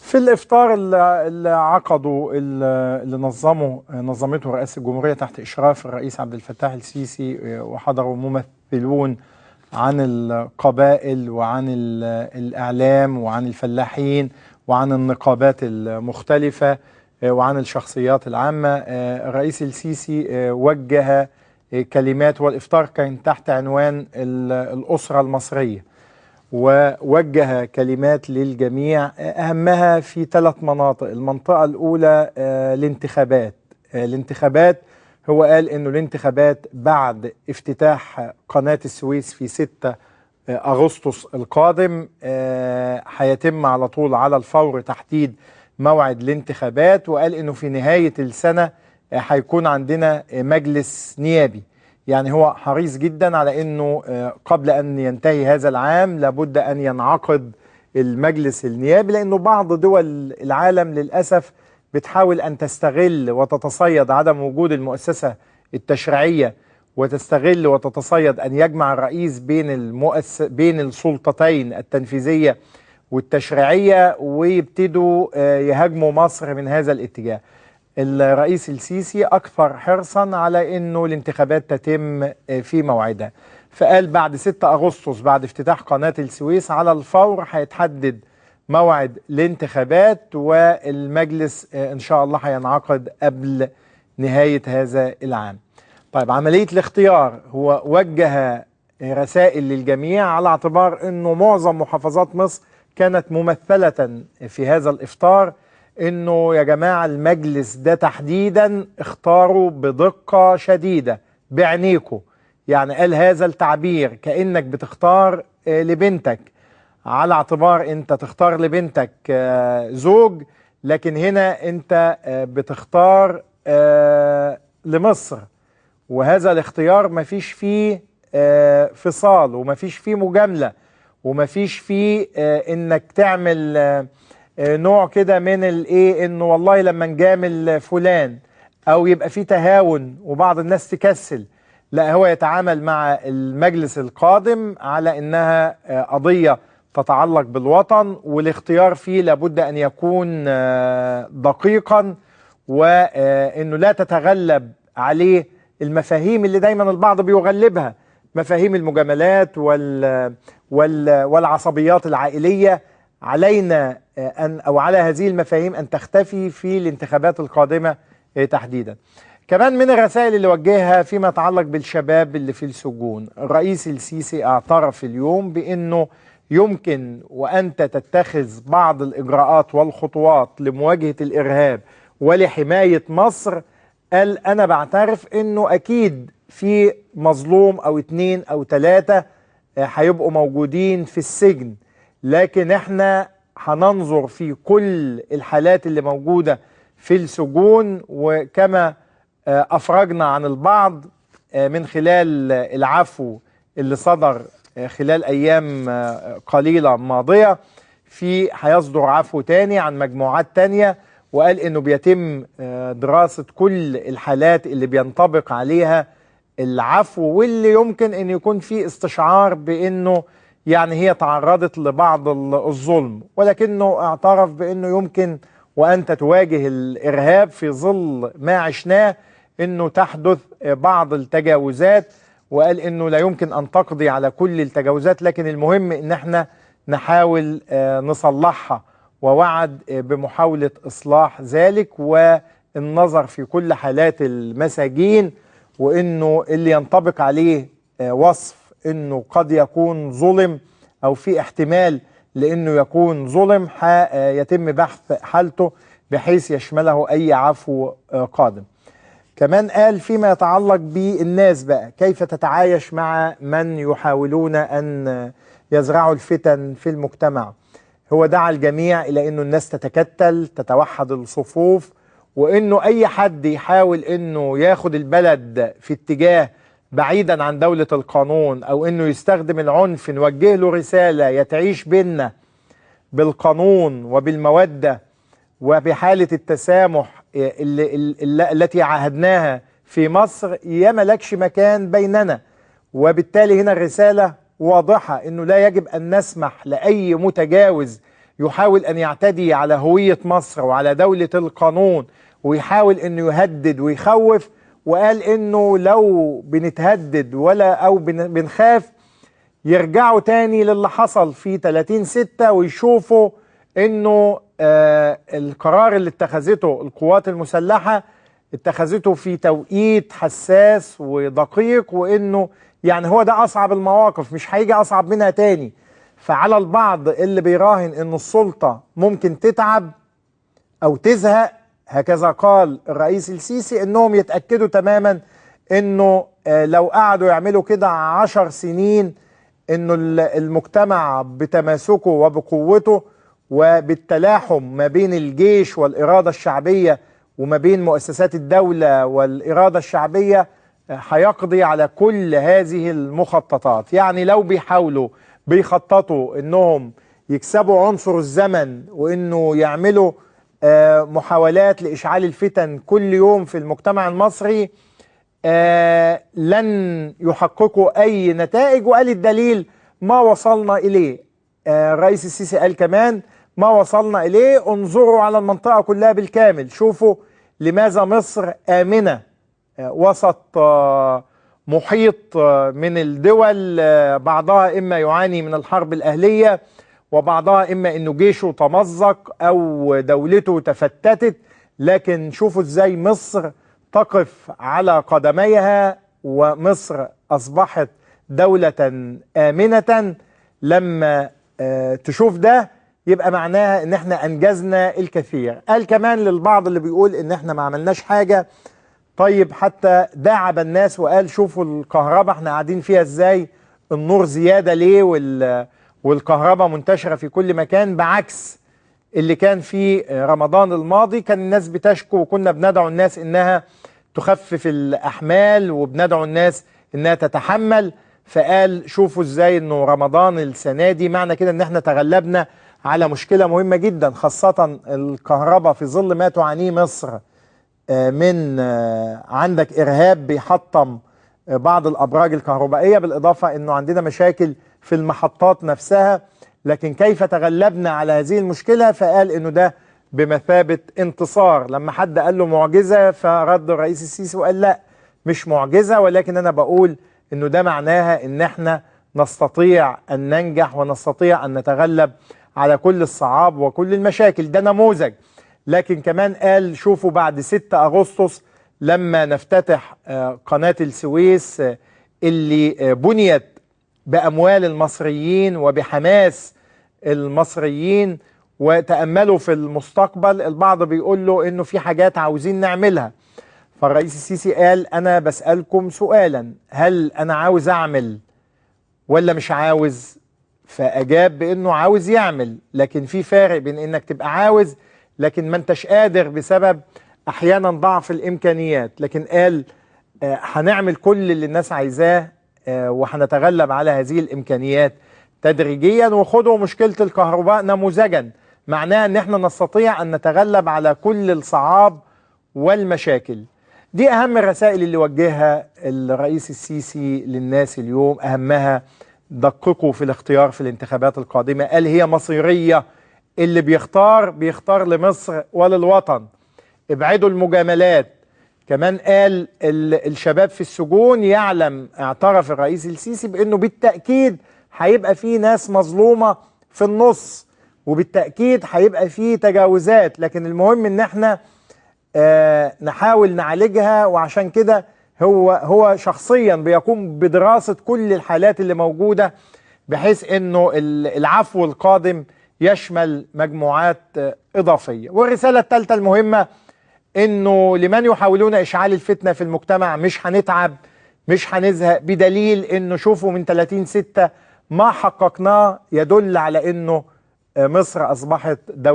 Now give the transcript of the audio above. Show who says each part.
Speaker 1: في الإفطار اللي عقده اللي نظمته رئاسة الجمهورية تحت إشراف الرئيس عبد الفتاح السيسي، وحضروا ممثلون عن القبائل وعن الإعلام وعن الفلاحين وعن النقابات المختلفة وعن الشخصيات العامة. الرئيس السيسي وجه كلمات، والإفطار كان تحت عنوان الأسرة المصرية، ووجه كلمات للجميع أهمها في 3 مناطق. المنطقة الأولى الانتخابات. هو قال إنه الانتخابات بعد افتتاح قناة السويس في 6 أغسطس القادم هيتم على طول على الفور تحديد موعد الانتخابات، وقال إنه في نهاية السنة هيكون عندنا مجلس نيابي. يعني هو حريص جدا على انه قبل ان ينتهي هذا العام لابد ان ينعقد المجلس النيابي، لانه بعض دول العالم للاسف بتحاول ان تستغل وتتصيد عدم وجود المؤسسة التشريعية، وتستغل وتتصيد ان يجمع الرئيس بين السلطتين التنفيذية والتشريعية، ويبتدوا يهاجموا مصر من هذا الاتجاه. الرئيس السيسي أكثر حرصا على أنه الانتخابات تتم في موعدها، فقال بعد 6 أغسطس بعد افتتاح قناة السويس على الفور هيتحدد موعد الانتخابات، والمجلس إن شاء الله هينعقد قبل نهاية هذا العام. طيب، عملية الاختيار هو وجه رسائل للجميع على اعتبار أنه معظم محافظات مصر كانت ممثلة في هذا الإفطار، انه يا جماعة المجلس ده تحديدا اختاروا بدقة شديدة بعينيكوا. يعني قال هذا التعبير كأنك بتختار لبنتك، على اعتبار انت تختار لبنتك زوج، لكن هنا انت بتختار لمصر، وهذا الاختيار مفيش فيه فصال، ومفيش فيه مجاملة، ومفيش فيه انك تعمل نوع كده من الايه، انه والله لما نجامل فلان او يبقى في تهاون وبعض الناس تكسل. لا، هو يتعامل مع المجلس القادم على انها قضية تتعلق بالوطن، والاختيار فيه لابد ان يكون دقيقا، وانه لا تتغلب عليه المفاهيم اللي دايما البعض بيغلبها، مفاهيم المجاملات والعصبيات العائلية. علينا أو على هذه المفاهيم أن تختفي في الانتخابات القادمة تحديدا. كمان من الرسائل اللي وجهها فيما يتعلق بالشباب اللي في السجون، الرئيس السيسي اعترف اليوم بأنه يمكن وأنت تتخذ بعض الإجراءات والخطوات لمواجهة الإرهاب ولحماية مصر. قال أنا بعترف أنه أكيد في مظلوم أو 2 أو 3 هيبقوا موجودين في السجن، لكن احنا هننظر في كل الحالات اللي موجودة في السجون، وكما أفرجنا عن البعض من خلال العفو اللي صدر خلال أيام قليلة ماضية، هيصدر عفو تاني عن مجموعات تانية. وقال إنه بيتم دراسة كل الحالات اللي بينطبق عليها العفو، واللي يمكن أن يكون فيه استشعار بأنه يعني هي تعرضت لبعض الظلم، ولكنه اعترف بأنه يمكن وأنت تواجه الإرهاب في ظل ما عشناه أنه تحدث بعض التجاوزات، وقال أنه لا يمكن أن تقضي على كل التجاوزات، لكن المهم أن احنا نحاول نصلحها، ووعد بمحاولة إصلاح ذلك والنظر في كل حالات المساجين، وأنه اللي ينطبق عليه وصف انه قد يكون ظلم او في احتمال لانه يكون ظلم يتم بحث حالته بحيث يشمله اي عفو قادم. كمان قال فيما يتعلق بالناس بقى كيف تتعايش مع من يحاولون ان يزرعوا الفتن في المجتمع. هو دعا الجميع الى انه الناس تتكتل تتوحد الصفوف، وانه اي حد يحاول انه ياخد البلد في اتجاه بعيدا عن دولة القانون، او انه يستخدم العنف، نوجه له رسالة يتعيش بينا بالقانون وبالمودة وبحالة التسامح التي عاهدناها في مصر، يا ملكش مكان بيننا. وبالتالي هنا الرسالة واضحة انه لا يجب ان نسمح لأي متجاوز يحاول أن يعتدي على هوية مصر وعلى دولة القانون، ويحاول أنه يهدد ويخوف، وقال أنه لو بنتهدد أو بنخاف يرجعوا تاني للي حصل في 30/6 ويشوفوا أنه القرار اللي اتخذته القوات المسلحة اتخذته في توقيت حساس ودقيق، وأنه يعني هو ده أصعب المواقف، مش هيجي أصعب منها تاني. فعلى البعض اللي بيراهن أن السلطة ممكن تتعب أو تزهق، هكذا قال الرئيس السيسي، أنهم يتأكدوا تماما أنه لو قعدوا يعملوا كده 10 سنين أنه المجتمع بتماسكه وبقوته وبالتلاحم ما بين الجيش والإرادة الشعبية وما بين مؤسسات الدولة والإرادة الشعبية هيقضي على كل هذه المخططات. يعني لو بيخططوا انهم يكسبوا عنصر الزمن وانه يعملوا محاولات لإشعال الفتن كل يوم في المجتمع المصري، لن يحققوا اي نتائج. وقال الدليل ما وصلنا اليه. الرئيس السيسي قال كمان ما وصلنا اليه انظروا على المنطقة كلها بالكامل، شوفوا لماذا مصر آمنة وسط محيط من الدول، بعضها إما يعاني من الحرب الأهلية وبعضها إما إنه جيشه تمزق أو دولته تفتتت، لكن شوفوا إزاي مصر تقف على قدميها ومصر أصبحت دولة آمنة. لما تشوف ده يبقى معناها إن احنا أنجزنا الكثير. قال كمان للبعض اللي بيقول إن احنا ما عملناش حاجة، طيب حتى داعب الناس وقال شوفوا الكهرباء احنا قاعدين فيها ازاي، النور زيادة ليه والكهرباء منتشرة في كل مكان، بعكس اللي كان في رمضان الماضي كان الناس بتشكو وكنا بندعو الناس انها تخفف الأحمال وبندعو الناس انها تتحمل. فقال شوفوا ازاي انه رمضان السنة دي معنى كده ان احنا تغلبنا على مشكلة مهمة جدا، خاصة الكهرباء في ظل ما تعانيه مصر من عندك إرهاب بيحطم بعض الأبراج الكهربائية، بالإضافة أنه عندنا مشاكل في المحطات نفسها. لكن كيف تغلبنا على هذه المشكلة؟ فقال أنه ده بمثابة انتصار. لما حد قال له معجزة فرد الرئيس السيسي وقال لا مش معجزة، ولكن أنا بقول أنه ده معناها أن احنا نستطيع أن ننجح ونستطيع أن نتغلب على كل الصعاب وكل المشاكل. ده نموذج. لكن كمان قال شوفوا بعد 6 أغسطس لما نفتتح قناة السويس اللي بنيت بأموال المصريين وبحماس المصريين، وتأملوا في المستقبل. البعض بيقول له إنه في حاجات عاوزين نعملها، فالرئيس السيسي قال أنا بسألكم سؤالا، هل أنا عاوز أعمل ولا مش عاوز؟ فأجاب بأنه عاوز يعمل، لكن في فارق بين إنك تبقى عاوز لكن ما انتش قادر بسبب احيانا ضعف الامكانيات. لكن قال هنعمل كل اللي الناس عايزاه وهنتغلب على هذه الامكانيات تدريجيا. وخدوا مشكلة الكهرباء نموذجا، معناه ان احنا نستطيع ان نتغلب على كل الصعاب والمشاكل. دي اهم الرسائل اللي وجهها الرئيس السيسي للناس اليوم. اهمها دققوا في الاختيار في الانتخابات القادمة. قال هي مصيرية، اللي بيختار لمصر وللوطن. ابعدوا المجاملات. كمان قال الشباب في السجون يعلم، اعترف الرئيس السيسي بأنه بالتأكيد هيبقى في ناس مظلومة في النص، وبالتأكيد هيبقى في تجاوزات، لكن المهم ان احنا نحاول نعالجها. وعشان كده هو شخصيا بيقوم بدراسة كل الحالات اللي موجودة بحيث انه العفو القادم يشمل مجموعات إضافية. والرسالة الثالثة المهمة إنه لمن يحاولون إشعال الفتنة في المجتمع مش هنتعب مش هنزهق، بدليل إنه شوفوا من 30/6 ما حققناه يدل على إنه مصر أصبحت دولة